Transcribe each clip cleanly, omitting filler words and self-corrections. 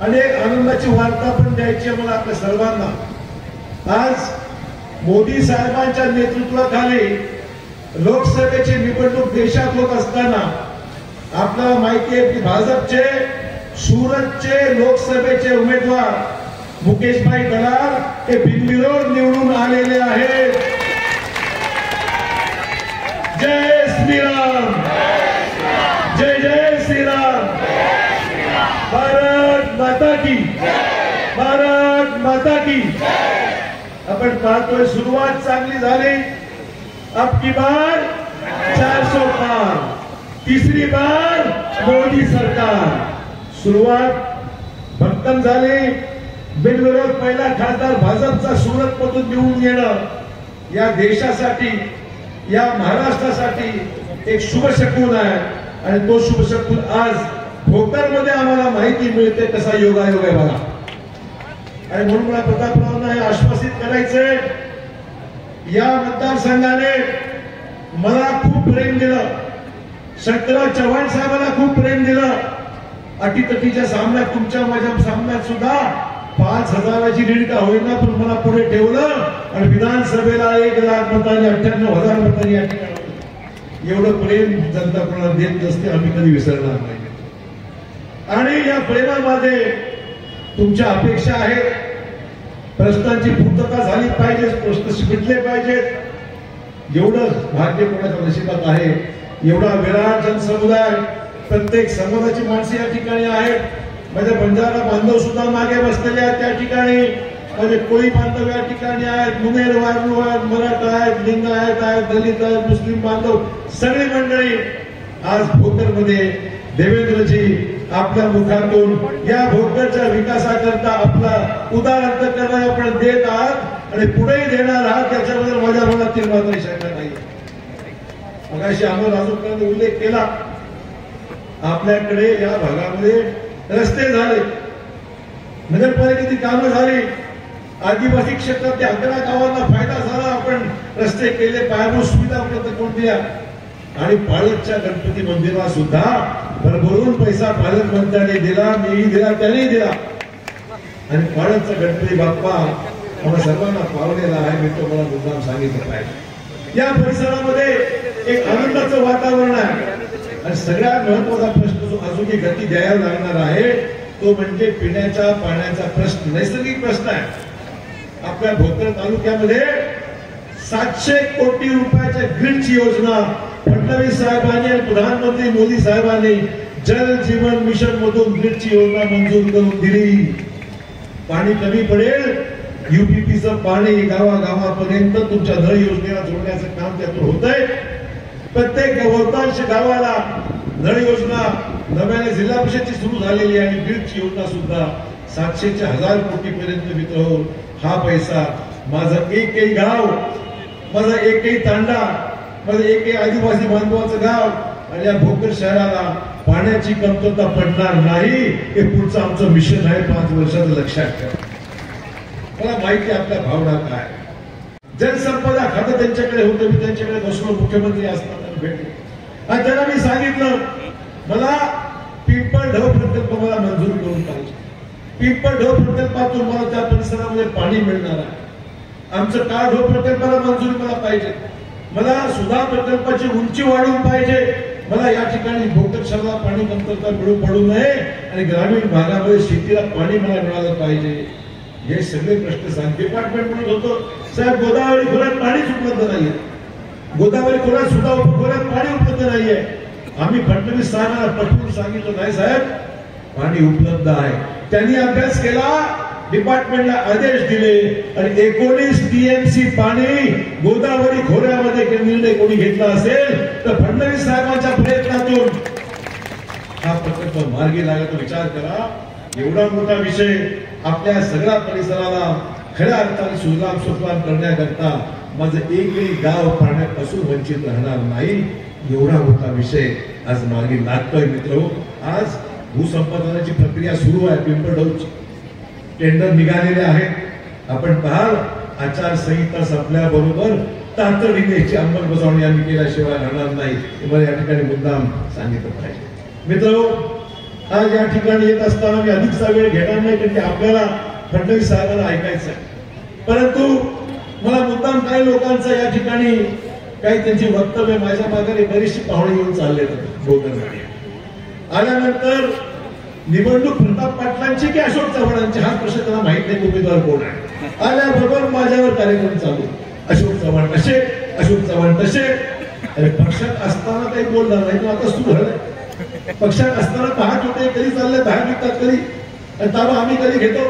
आणि एक आनंदाची वार्ता पण द्यायची आहे मला आपल्या सर्वांना. आज मोदी साहेबांच्या नेतृत्वाखाली लोकसभेची निवडणूक देशात होत असताना आपल्याला माहिती आहे की भाजपचे सुरतचे लोकसभेचे उमेदवार मुकेशभाई दलाल हे बिनविरोध निवडून आलेले आहेत. जय श्रीराम, जय जय श्रीराम, भारत माता की, भारत माता की. आपण पाहतोय सुरुवात चांगली झाली. अब की बार 400 पार, तीसरी बार मोदी सरकार. सुरुवात भक्कम झाली. बिनविरोध पहिला खासदार भाजपचा सुरत मधून निवडून येणं या देशासाठी, या महाराष्ट्रासाठी एक शुभ शकुन आहे. आणि तो शुभ शकुन आज भोकरमध्ये आम्हाला माहिती मिळते कसा योगायोग आहे बघा. आणि म्हणून मला प्रतापरावांना हे आश्वासित करायचंय, या मतदारसंघाने मला खूप प्रेम दिलं, शंकरराव चव्हाण साहेबांना खूप प्रेम दिलं. अटीतटीच्या सामन्यात, तुमच्या माझ्या सामन्यात सुद्धा 5,000ची लीड का होईना पण मला पुढे ठेवलं आणि विधानसभेला 1,00,000 मतांनी 98,000 मतांनी या ठिकाणी. एवढं प्रेम जनता कोणाला देत नसते, आम्ही कधी विसरणार नाही. आणि या प्रेमामध्ये तुमच्या अपेक्षा आहेत. प्रश्नांची पूर्तता झाली पाहिजे, प्रश्न मिटले पाहिजेत. एवढं भाग्य कोणाच्या नशिबात आहे. एवढा विराट जनसमुदाय, प्रत्येक समाजाची माणसे या ठिकाणी आहेत. माझे बंजारा बांधव सुद्धा मागे बसलेले आहेत त्या ठिकाणी. माझे कोळी बांधव या ठिकाणी आहेत, मुनेर वारनू आहेत, मराठा आहेत, लिंगायत आहेत, दलित आहेत, मुस्लिम बांधव, सगळी मंडळी आज भोकरमध्ये देवेंद्रजी आपल्या मुखातून या भोकरच्या विकासाकरता आपला उदार अंतकरण आपण देत आहात आणि पुढेही देणार आहात. त्याच्याबद्दल माझ्या मनातील मात्र शंका नाही. मगाशी अमोल राजूकरांनी उल्लेख केला, आपल्याकडे या भागामध्ये रस्ते झाले, नगरपालिकेची कामं झाली, आदिवासी क्षेत्रातल्या 11 गावांना फायदा झाला. आपण रस्ते केले, पायाभूत सुविधा उपलब्ध करून दिल्या. आणि पालकच्या गणपती मंदिराला सुद्धा भरभरून पैसा पालकमंत्र्यांनी दिला, मीही दिला, त्यांनी दिला. आणि पालकचा गणपती बाप्पा आम्हाला सर्वांना पावलेला आहे. मी तो मला मुद्दाम सांगितलं पाहिजे. या परिसरामध्ये एक आनंदाचं वातावरण आहे. आणि सगळ्यात महत्वाचा प्रश्न जो अजूनही गती द्यायला लागणार आहे तो म्हणजे पिण्याच्या पाण्याचा प्रश्न, नैसर्गिक प्रश्न आहे. आपल्या भोकर तालुक्यामध्ये 700 कोटी रुपयाच्या ग्रीडची योजना फडणवीस साहेबांनी आणि प्रधानमंत्री मोदी साहेबांनी जल जीवन मिशन मधून ग्रीडची योजना मंजूर करून दिली. पाणी कमी पडेल, युपीपीचं पाणी गावागावापर्यंत तुमच्या नळ योजनेला जोडण्याचं काम त्यातून होतंय. प्रत्येक बहुतांश गावाला नळ योजना नव्याने जिल्हा परिषदची सुरू झालेली आहे. आणि ग्रीडची योजना सुद्धा 700 ते 1000 कोटी पर्यंत मित्र. हा पैसा माझं एकही गाव, माझा एकही तांडा, माझं एकही आदिवासी बांधवाचं गाव आणि या भोकर शहराला पाण्याची कमतरता पडणार नाही. हे पुढचं आमचं मिशन आहे 5 वर्षाचं, लक्षात ठेवा. मला माहिती आपल्या भावना काय. जलसंपदा खातं त्यांच्याकडे होतं, मी त्यांच्याकडे बसलो मुख्यमंत्री असताना भेटले आणि त्यांना मी सांगितलं मला पिंपळ ढव प्रकल्प मला मंजूर करून पाहिजे. पिंपळ ढव प्रकल्पातून मला त्या परिसरामध्ये पाणी मिळणार आहे. आमचं काळ ढव प्रकल्पाला मंजुरी मला पाहिजे. मला सुधा प्रकल्पाची उंची वाढवून पाहिजे. मला या ठिकाणी भोकर शहराला पाणी कमतरता पडू नये आणि ग्रामीण भागामध्ये शेतीला पाणी मला मिळालं पाहिजे. हे सगळे प्रश्न सांग. डिपार्टमेंट म्हणत होतं साहेब गोदावरी खोऱ्यात पाणीच उपलब्ध नाहीये, गोदावरी खोऱ्यात सुद्धा खोऱ्यात पाणी उपलब्ध नाहीये. आम्ही फडणवीस साहेबांना पटवून सांगितलं नाही साहेब पाणी उपलब्ध आहे. त्यांनी अभ्यास केला, डिपार्टमेंटला आदेश दिले आणि 19 टीएमसी पाणी गोदावरी खोऱ्यामध्ये निर्णय कोणी घेतला असेल तर फडणवीस साहेबांच्या प्रयत्नातून हा प्रकल्प मार्गी लागला. विचार करा, एवढा मोठा विषय आपल्या सगळ्या परिसराला खऱ्या अर्थाने सुजलाम सुफलाम करण्याकरता माझं एकही गाव पाण्यापासून वंचित राहणार नाही. एवढा मोठा विषय आज मार्गी लागतोय. मित्र, आज भूसंपादनाची प्रक्रिया सुरू आहे. पिंपळढवची टेंडर निघालेले आहेत. आपण पाहाल आचारसंहिता संपल्याबरोबर तातडीने याची अंमलबजावणी आम्ही केल्याशिवाय राहणार नाही. मला या ठिकाणी मुद्दाम सांगितलं पाहिजे. मित्र, आज या ठिकाणी येत असताना मी अधिकचा वेळ घेणार नाही, कारण की आपल्याला फडणवीस साहेबांना ऐकायचं आहे. परंतु मला मुद्दाम काही लोकांचा या ठिकाणी काही त्यांची वक्तव्य माझ्या मागे बरीचशी पाहुणे येऊन चालले बोलण्यासाठी आल्यानंतर निवडणूक प्रताप पाटलांची की अशोक चव्हाणांची हा प्रश्न त्यांना माहित नाही उमेदवार कोण आहे. आल्याबरोबर माझ्यावर कार्यक्रम चालू, अशोक चव्हाण असे, अशोक चव्हाण तसे. अरे पक्षात असताना काही बोलणार नाही, पण आता सुरू झालंय. पक्षात असताना पाहत होते कधी चालले बाहेर निघतात कधी, आणि ताबा आम्ही कधी घेतो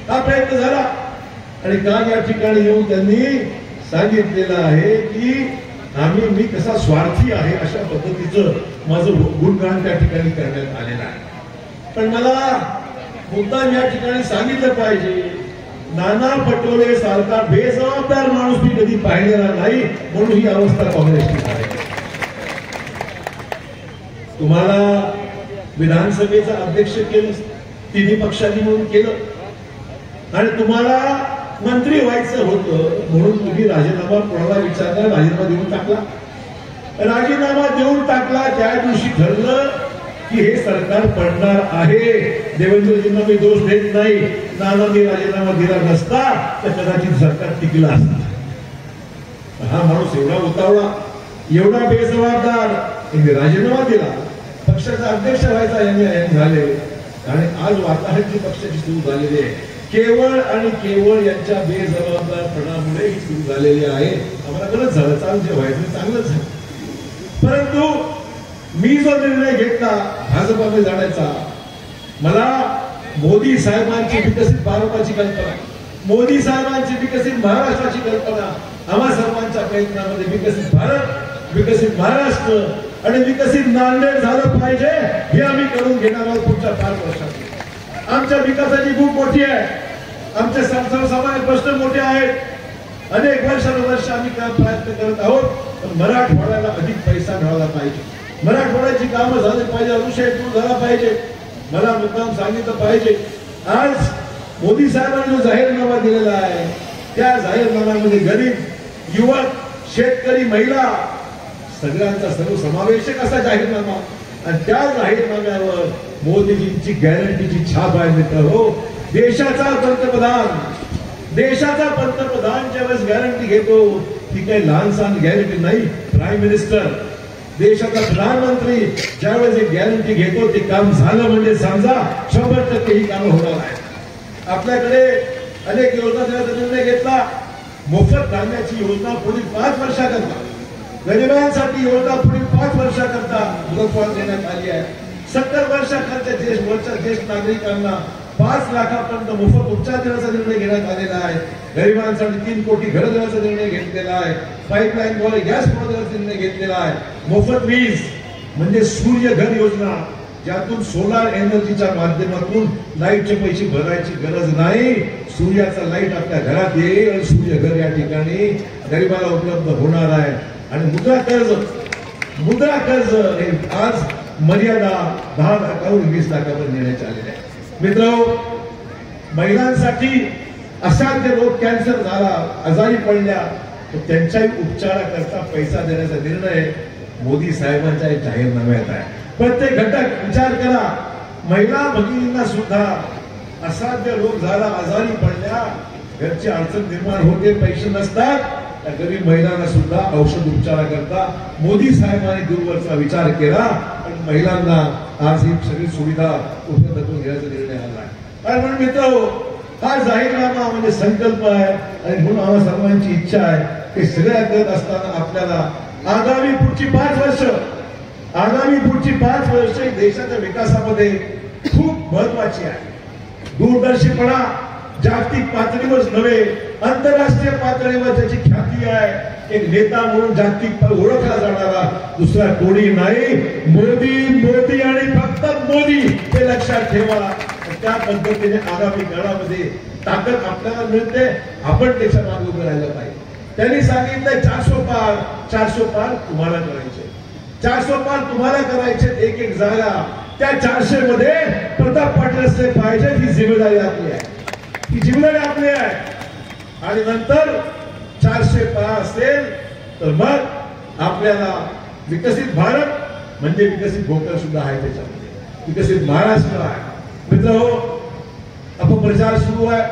हा प्रयत्न झाला. आणि काल या ठिकाणी येऊन त्यांनी सांगितलेलं आहे की मी कसा स्वार्थी आहे अशा पद्धतीचं माझं गुणगान त्या ठिकाणी करण्यात आलेलं आहे. पण मला मुद्दाम या ठिकाणी सांगितलं पाहिजे, नाना पटोले सारखा बेजबाबदार माणूस मी कधी पाहिलेला नाही, म्हणून ही अवस्था काँग्रेसची आहे. तुम्हाला विधानसभेचं अध्यक्ष केलं, तिन्ही पक्षांनी म्हणून केलं, आणि तुम्हाला मंत्री व्हायचं होतं म्हणून तुम्ही राजीनामा कोणाला विचारला, राजीनामा देऊन टाकला. राजीनामा देऊन टाकला त्या दिवशी ठरलं की हे सरकार पडणार आहे. देवेंद्रजींना मी दोष देत नाही, नानांनी राजीनामा दिला नसता तर कदाचित सरकार टिकलं असतं. हा माणूस एवढा उतावळा, एवढा बेजबाबदार, यांनी राजीनामा दिला, पक्षाचा अध्यक्ष व्हायचा यांनी झाले, आणि आज वाताहत पक्षाची सुरू झालेली आहे केवळ आणि केवळ यांच्या बेजबाबदारपणामुळे ही सुरू झालेली आहे. आम्हाला गलत झालं, चांगलं व्हायचं चांगलंच झालं. परंतु मी जो निर्णय घेतला भाजपामध्ये जाण्याचा, मला मोदी साहेबांची विकसित भारताची कल्पना, मोदी साहेबांची विकसित महाराष्ट्राची कल्पना, आम्हा सर्वांच्या प्रयत्नामध्ये विकसित भारत, विकसित महाराष्ट्र आणि विकसित नांदेड झालं पाहिजे, हे आम्ही करून घेणार आहोत पुढच्या 5 वर्षात. आमच्या विकासाची भूक मोठी आहे, आमचे सर्वसामान्य प्रश्न मोठे आहेत. अनेक वर्षानुवर्ष आम्ही प्रयत्न करत आहोत, पण मराठवाड्याला अधिक पैसा मिळाला पाहिजे, मराठवाड्याची कामं झाली पाहिजे, अनुशय दूर झाला पाहिजे. मला मुद्दाम सांगितलं पाहिजे, आज मोदी साहेबांनी जो जाहीरनामा दिलेला आहे त्या जाहीरनाम्यामध्ये गरीब, युवक, शेतकरी, महिला सगळ्यांचा सर्वसमावेशक असा जाहीरनामा, आणि त्या जाहीरनाम्यावर मोदीजींची गॅरंटीची छाप आहे. मित्र हो, देशाचा पंतप्रधान ज्यावेळेस गॅरंटी घेतो ती काही लहानसहान गॅरंटी नाही. प्राईम मिनिस्टर, देशाचा प्रधानमंत्री ज्यावेळेस एक गॅरंटी घेतो ते काम झालं म्हणजे समजा 100% ही कामं होणार आहे. आपल्याकडे अनेक योजना देण्याचा निर्णय घेतला. मोफत धान्याची योजना पुढील 5 वर्षाकरता, गरिबांसाठी योजना पुढील 5 वर्षाकरता मुदतवाढ देण्यात आली आहे. 70 वर्षाखालच्या ज्येष्ठ नागरिकांना 5 लाखापर्यंत मोफत उपचार देण्याचा निर्णय घेण्यात आलेला आहे. गरिबांसाठी 3 कोटी घरं देण्याचा निर्णय घेतलेला आहे. पाईपलाईनद्वारे गॅस पुरवठा देण्याचा निर्णय घेतलेला आहे. मोफत वीज म्हणजे सूर्य घर योजना, ज्यातून सोलार एनर्जीच्या माध्यमातून लाईटचे पैसे भरायची गरज नाही. सूर्याचा लाईट आपल्या घरात येईल आणि सूर्य घर या ठिकाणी गरिबाला उपलब्ध होणार आहे. आणि मुद्रा कर्ज हे आज मर्यादा 10 लाखावरून 20 लाखावर नेण्यात आलेले आहे. मित्र, महिलांसाठी असाध्य रोग कॅन्सर झाला, आजारी पडल्या, तर त्यांच्याही उपचाराकरता पैसा देण्याचा निर्णय मोदी साहेबांच्या जाहीरनाम्यात आहे. प्रत्येक घटक विचार करा, महिला भगिनींना सुद्धा असाध्य रोग झाला, आजारी पडल्या, घरची अडचण निर्माण होते, पैसे नसतात, त्या गरीब महिलांना सुद्धा औषध उपचाराकरता मोदी साहेबांनी दूरवरचा विचार केला आणि महिलांना आज ही सगळी सुविधा उपलब्ध करून घेण्याचा निर्णय आला आहे. कारण म्हणून मित्र, हा जाहीरनामा म्हणजे संकल्प आहे, आणि म्हणून आम्हा सर्वांची इच्छा आहे की सगळ्या करत असताना आपल्याला आगामी पुढची 5 वर्ष देशाच्या विकासामध्ये खूप महत्वाची आहे. दूरदर्शीपणा जागतिक पातळीवर नव्हे, आंतरराष्ट्रीय पातळीवर ज्याची ख्याती आहे, एक नेता म्हणून जागतिक ओळखला जाणारा दुसरा कोणी नाही. मोदी आणि फक्त मोदी, हे लक्षात ठेवा. त्या पद्धतीने आगामी काळामध्ये ताकद आपल्याला मिळते, आपण त्याच्या मागे उभं राहिलं पाहिजे. त्यांनी सांगितलं 400 पार तुम्हाला करायचे, 400 पार तुम्हाला करायचे, एक जागा. त्या 400 मध्ये प्रताप पाटील असले पाहिजे, ही जिम्मेदारी आपली आहे, ही जिम्मेदारी आपली आहे. आणि नंतर 400 पार असेल तर मग आपल्याला विकसित भारत म्हणजे विकसित भोकर सुद्धा आहे त्याच्यामध्ये. विकसित महाराष्ट्र आहे. मित्रहो, अपप्रचार सुरू आहे,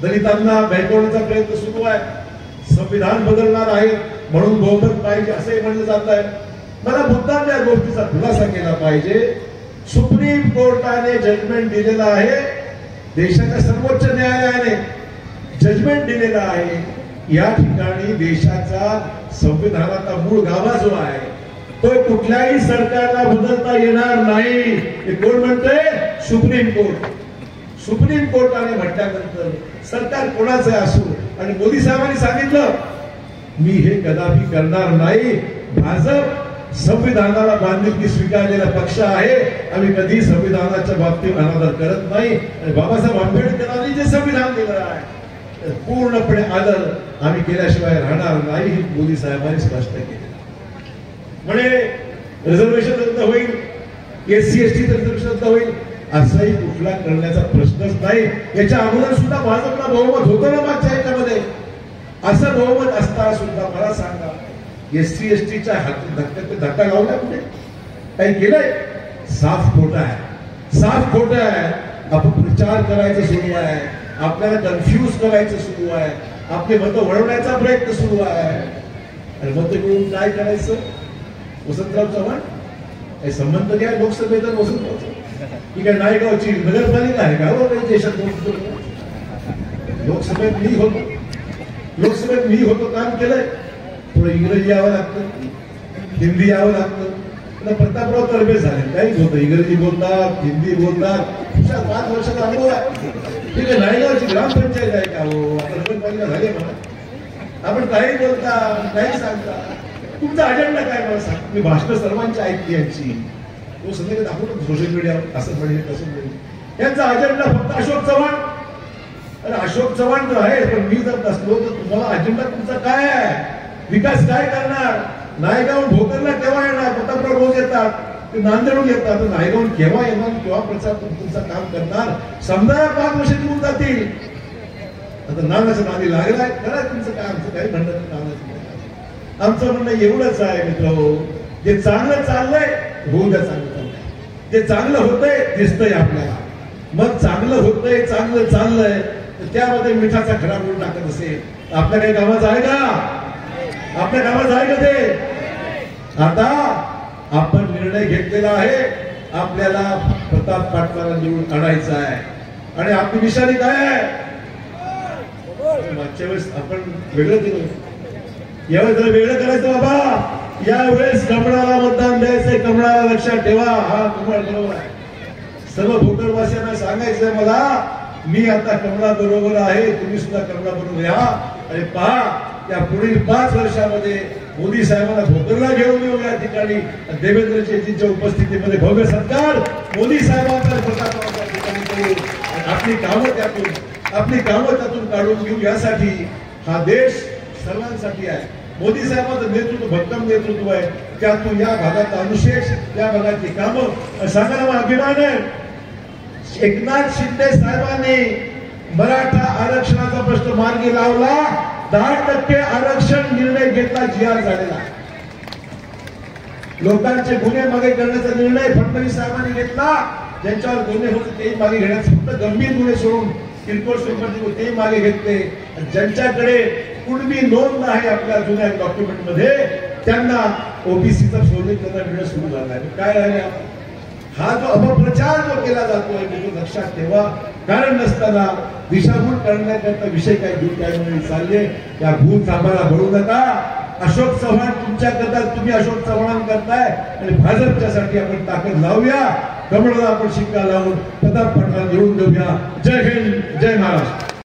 दलितांना बँकवण्याचा प्रयत्न सुरू आहे, संविधान बदलणार आहे म्हणून बहुमत पाहिजे असंही म्हणलं जात आहे. मला मुद्दाम या गोष्टीचा खुलासा केला पाहिजे. सुप्रीम कोर्टाने जजमेंट दिलेला आहे, देशाच्या सर्वोच्च न्यायालयाने जजमेंट दिलेला आहे. या ठिकाणी देशाचा संविधानाचा मूळ गाभा जो आहे तो कुठल्याही सरकारला बदलता येणार नाही. हे कोण म्हणतंय? Supreme court. सुप्रीम कोर्टाने म्हटल्यानंतर सरकार कोणाचं असो, आणि मोदी साहेबांनी सांगितलं मी हे कदापि करणार नाही. भाजप संविधानाला बांधिलकी स्वीकारलेला पक्ष आहे. आम्ही कधी संविधानाच्या बाबतीत अनादर करत नाही. आणि बाबासाहेब आंबेडकरांनी जे संविधान दिलं आहे पूर्णपणे आदर आम्ही केल्याशिवाय राहणार नाही, हे मोदी साहेबांनी स्पष्ट केलं. म्हणजे रिझर्वेशन रद्द होईल, SC ST रिझर्वेशन रद्द होईल असंही कुठला करण्याचा प्रश्नच नाही. याच्या अगोदर सुद्धा भाजपला बहुमत होतं ना मागच्या ह्याच्यामध्ये. असं बहुमत असताना सुद्धा मला सांगा SC STच्या धक्का लावला कुठे? काही केलंय? साफ खोटं आहे, साफ खोटं आहे. अपप्रचार करायचं सुरू आहे, आपल्याला कन्फ्यूज करायचं सुरू आहे, आपले मतं वळवण्याचा प्रयत्न सुरू आहे. आणि मतं मिळून काय करायचं? वसंतराव चव्हाण काही संबंध घ्या लोकसभेत. वसंतरावचं ही काय नायगावची नगरपालिका आहे का? देशात लोकसभेत मी होतो, काम केलंय. थोडं इंग्रजी यावं लागतं, हिंदी यावं लागतं. प्रतापराव तरबे झाले, काहीच होतं, इंग्रजी बोलतात, हिंदी बोलतात. 5 वर्षाचा अनुभव आहे. ठीक आहे, नायगावची ग्रामपंचायत आहे का? हो, आता नगरपालिका झाली म्हणा. आपण काही बोलता, काही सांगता, तुमचा अजेंडा काय मला सांग. मी भाषण सर्वांची ऐकली यांची, तो संध्याकाळी दाखवतो सोशल मीडियावर, असं म्हणजे तसं म्हणजे. यांचा अजेंडा फक्त अशोक चव्हाण. अरे अशोक चव्हाण तर आहे, पण मी जर नसलो तर तुम्हाला अजेंडा तुमचा काय आहे? विकास काय करणार? नायगावून भोकरला केव्हा येणार? प्रतापराव रोज येतात, ते नांदेडून येतात. नायगावून केव्हा येणार? केव्हा प्रचार तुमचं काम करणार? समजा 5 वर्ष निघून जातील. आता नानाच्या नादी लागलाय, करा तुमचं काय. आमचं काही म्हणणं नाही नानाचं. आमचं म्हणणं एवढंच आहे मित्र, जे चांगलं चाललंय होऊ द्या. चांगलं चाललंय, जे चांगलं होतंय दिसतंय आपल्याला. मग चांगलं होतंय, चांगलं चाललंय, तर त्यामध्ये मिठाचा खडा करून टाकत असेल आपल्या काही कामाचं आहे का? आपल्या कामाचं आहे का ते? आता आपण निर्णय घेतलेला आहे, आपल्याला प्रताप पाटलाला निवडून आणायचं आहे. आणि आपली निशाणी काय आहे? मागच्या वेळेस आपण वेगळं केलं, यावेळेस जरा वेगळं करायचं बाबा. यावेळेस कमळाला मतदान द्यायचंय. कमळाला लक्षात ठेवा. हा कमळ बरोबर आहे. सर्व भोकरवासियांना सांगायचंय मला, मी आता कमळा बरोबर आहे, तुम्ही सुद्धा कमळा बरोबर या. आणि पहा या पुढील 5 वर्षामध्ये मोदी साहेबांना भोकरला घेऊन येऊ. या ठिकाणी देवेंद्रजींच्या उपस्थितीमध्ये भव्य सत्कार मोदी साहेबांचा प्रतापरावच्या ठिकाणी करू. आपली कामं त्यातून काढून घेऊ. यासाठी हा देश सर्वांसाठी आहे. मोदी साहेबांचं नेतृत्व भक्कम नेतृत्व आहे. त्यातून या भागाचा अनुशेष, या भागाची कामं सांगायला अभिमान आहे. एकनाथ शिंदे साहेबांनी मराठा आरक्षणाचा प्रश्न मार्गी लावला. 10% आरक्षण निर्णय घेतला, GR झालेला. लोकांचे गुन्हे मागे करण्याचा निर्णय फडणवीस साहेबांनी घेतला. ज्यांच्यावर गुन्हे होते ते मागे घेण्याचे, फक्त गंभीर गुन्हे सोडून किरकोळ स्वरूपाचे ते मागे घेतले. ज्यांच्याकडे कुणबी नोंद आहे आपल्या जुन्या डॉक्युमेंट मध्ये, त्यांना ओबीसीचा सोडलेला मिळणं सुरू झाला आहे. काय राहिले? हा जो अपप्रचार जो केला जातोय तो लक्षात ठेवा. कारण नसताना दिशाभूल करण्याकरता विषय काय घेऊन काय म्हणून चालले. या भूल थांबायला बळू नका. अशोक चव्हाण तुमच्या करता, तुम्ही अशोक चव्हाण करताय, आणि भाजपच्यासाठी आपण ताकद लावूया. कमळाला आपण शिक्का लावून प्रताप पाटलांना निवडून देऊया. जय हिंद, जय महाराष्ट्र.